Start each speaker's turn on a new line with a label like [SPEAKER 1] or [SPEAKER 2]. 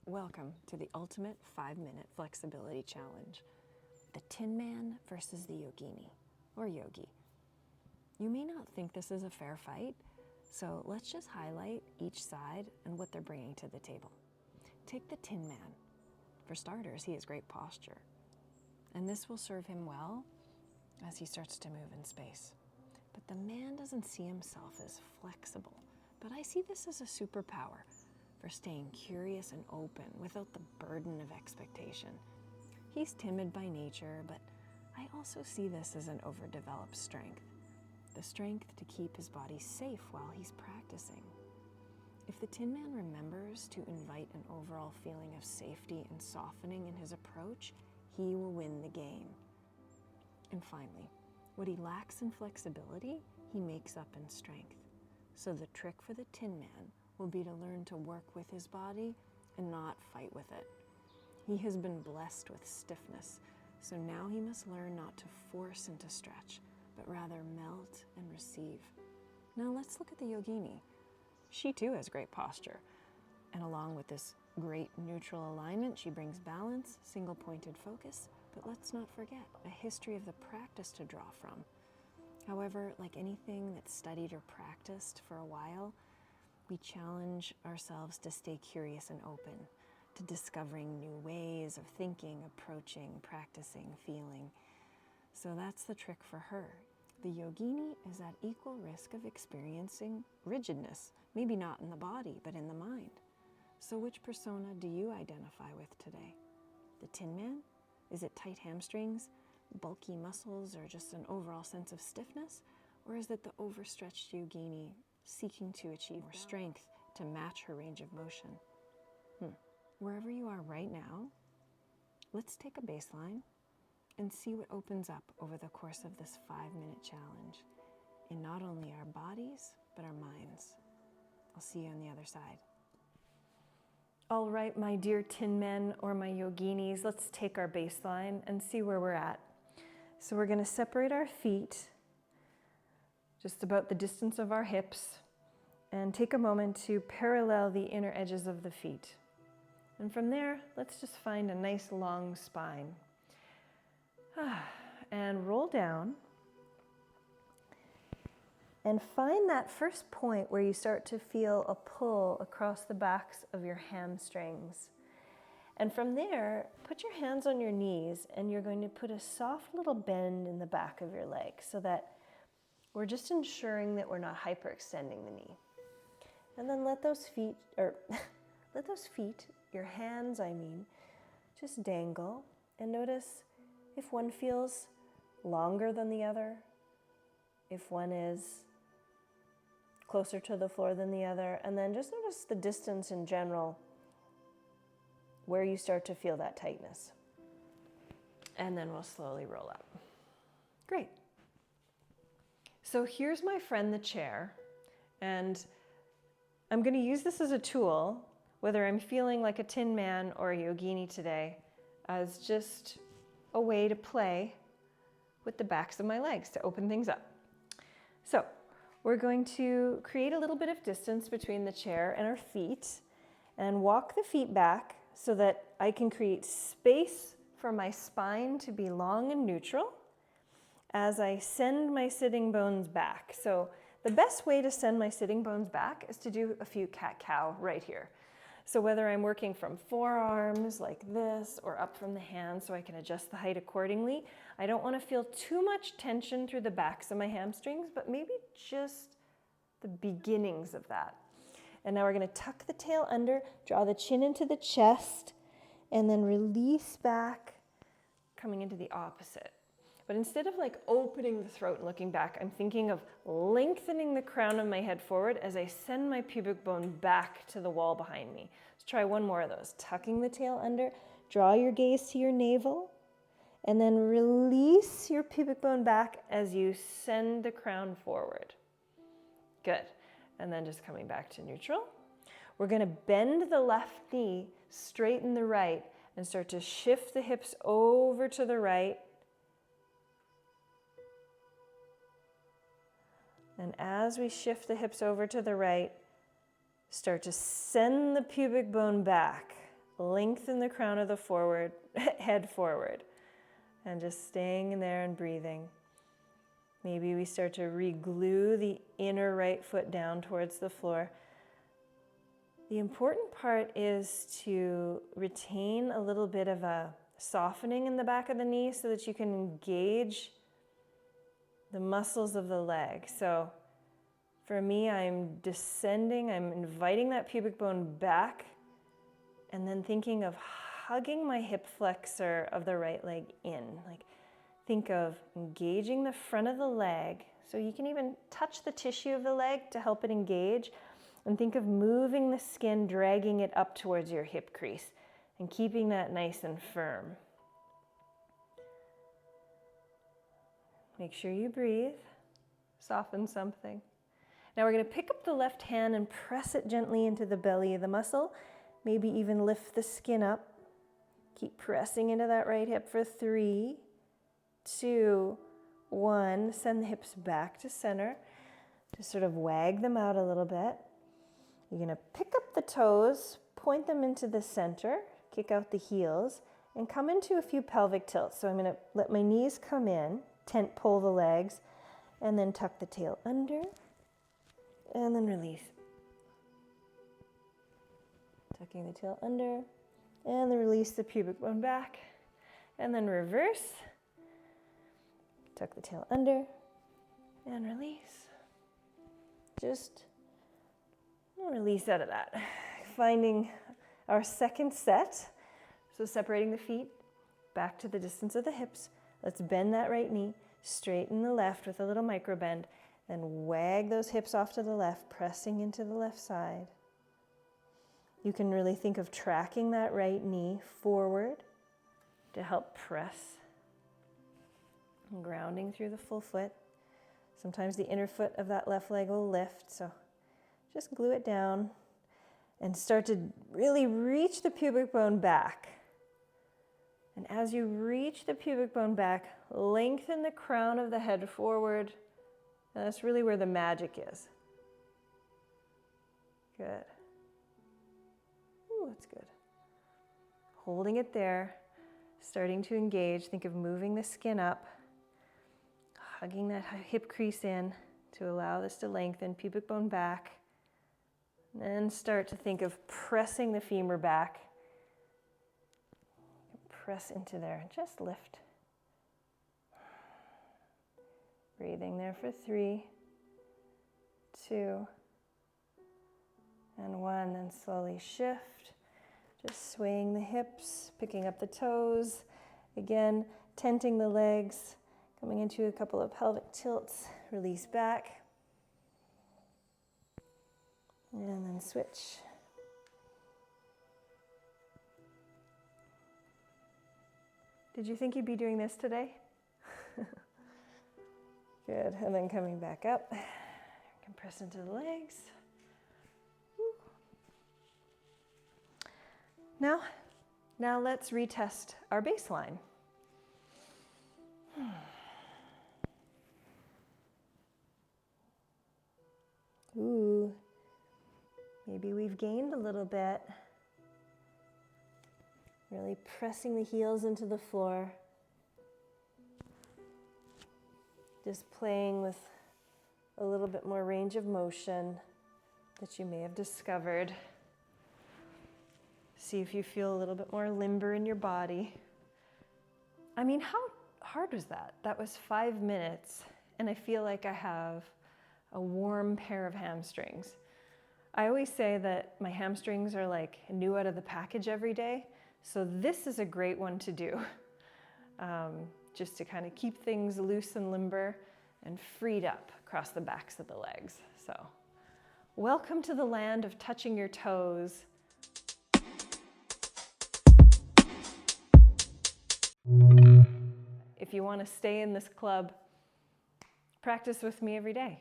[SPEAKER 1] Welcome to the ultimate 5-minute flexibility challenge. The Tin Man versus the Yogini, or Yogi. You may not think this is a fair fight, so let's just highlight each side and what they're bringing to the table. Take the Tin Man. For starters, he has great posture, and this will serve him well as he starts to move in space. But the man doesn't see himself as flexible, but I see this as a superpower for staying curious and open without the burden of expectation. He's timid by nature, but I also see this as an overdeveloped strength. The strength to keep his body safe while he's practicing. If the Tin Man remembers to invite an overall feeling of safety and softening in his approach, he will win the game. And finally, what he lacks in flexibility, he makes up in strength. So the trick for the Tin Man will be to learn to work with his body and not fight with it. He has been blessed with stiffness, so now he must learn not to force into stretch, but rather melt and receive. Now let's look at the Yogini. She too has great posture, and along with this great neutral alignment, she brings balance, single-pointed focus, but let's not forget a history of the practice to draw from. However, like anything that's studied or practiced for a while, we challenge ourselves to stay curious and open, to discovering new ways of thinking, approaching, practicing, feeling. So that's the trick for her. The Yogini is at equal risk of experiencing rigidness, maybe not in the body, but in the mind. So which persona do you identify with today? The Tin Man? Is it tight hamstrings, bulky muscles, or just an overall sense of stiffness? Or is it the overstretched Yogini seeking to achieve more strength to match her range of motion? Wherever you are right now, let's take a baseline and see what opens up over the course of this 5-minute challenge in not only our bodies, but our minds. I'll see you on the other side.
[SPEAKER 2] All right, my dear Tin Men or my Yoginis, let's take our baseline and see where we're at. So we're going to separate our feet just about the distance of our hips and take a moment to parallel the inner edges of the feet. And from there, let's just find a nice long spine. And roll down and find that first point where you start to feel a pull across the backs of your hamstrings. And from there, put your hands on your knees and you're going to put a soft little bend in the back of your leg so that we're just ensuring that we're not hyperextending the knee. And then let those feet, your hands, just dangle and notice if one feels longer than the other, if one is closer to the floor than the other, and then just notice the distance in general where you start to feel that tightness. And then we'll slowly roll up. Great. So here's my friend, the chair, and I'm going to use this as a tool, whether I'm feeling like a Tin Man or a Yogini today, as just a way to play with the backs of my legs to open things up. So we're going to create a little bit of distance between the chair and our feet and walk the feet back so that I can create space for my spine to be long and neutral as I send my sitting bones back. So the best way to send my sitting bones back is to do a few cat-cow right here. So whether I'm working from forearms like this or up from the hands so I can adjust the height accordingly, I don't want to feel too much tension through the backs of my hamstrings, but maybe just the beginnings of that. And now we're going to tuck the tail under, draw the chin into the chest, and then release back, coming into the opposite. But instead of like opening the throat and looking back, I'm thinking of lengthening the crown of my head forward as I send my pubic bone back to the wall behind me. Let's try one more of those. Tucking the tail under, draw your gaze to your navel, and then release your pubic bone back as you send the crown forward. Good. And then just coming back to neutral. We're going to bend the left knee, straighten the right, and start to shift the hips over to the right. And as we shift the hips over to the right, start to send the pubic bone back. lengthen the crown of the head forward. And just staying in there and breathing. Maybe we start to re-glue the inner right foot down towards the floor. The important part is to retain a little bit of a softening in the back of the knee so that you can engage the muscles of the leg. So for me, I'm descending, I'm inviting that pubic bone back, and then thinking of hugging my hip flexor of the right leg in. Like, think of engaging the front of the leg, so you can even touch the tissue of the leg to help it engage, and think of moving the skin, dragging it up towards your hip crease, and keeping that nice and firm. Make sure you breathe, soften something. Now we're going to pick up the left hand and press it gently into the belly of the muscle, maybe even lift the skin up. Keep pressing into that right hip for 3, 2, 1. Send the hips back to center. Just sort of wag them out a little bit. You're going to pick up the toes, point them into the center, kick out the heels, and come into a few pelvic tilts. So I'm going to let my knees come in, tent pull the legs, and then tuck the tail under, and then release. Tucking the tail under, and then release the pubic bone back, and then reverse. Tuck the tail under, and release. Just release out of that. Finding our second set. So separating the feet back to the distance of the hips. Let's bend that right knee, straighten the left with a little micro bend, then wag those hips off to the left, pressing into the left side. You can really think of tracking that right knee forward to help press and grounding through the full foot. Sometimes the inner foot of that left leg will lift, so just glue it down and start to really reach the pubic bone back. And as you reach the pubic bone back, lengthen the crown of the head forward. And that's really where the magic is. Good. Ooh, that's good. Holding it there, starting to engage. Think of moving the skin up, hugging that hip crease in to allow this to lengthen, pubic bone back. And start to think of pressing the femur back. Press into there and just lift. Breathing there for 3, 2, and 1. Then slowly shift. Just swaying the hips, picking up the toes. Again, tenting the legs, coming into a couple of pelvic tilts. Release back. And then switch. Did you think you'd be doing this today? Good, and then coming back up. You can press into the legs. Woo. Now let's retest our baseline. Ooh, maybe we've gained a little bit. Really pressing the heels into the floor. Just playing with a little bit more range of motion that you may have discovered. See if you feel a little bit more limber in your body. I mean, how hard was that? That was 5 minutes, and I feel like I have a warm pair of hamstrings. I always say that my hamstrings are like new out of the package every day. So this is a great one to do, just to kind of keep things loose and limber and freed up across the backs of the legs. So welcome to the land of touching your toes. If you want to stay in this club, practice with me every day.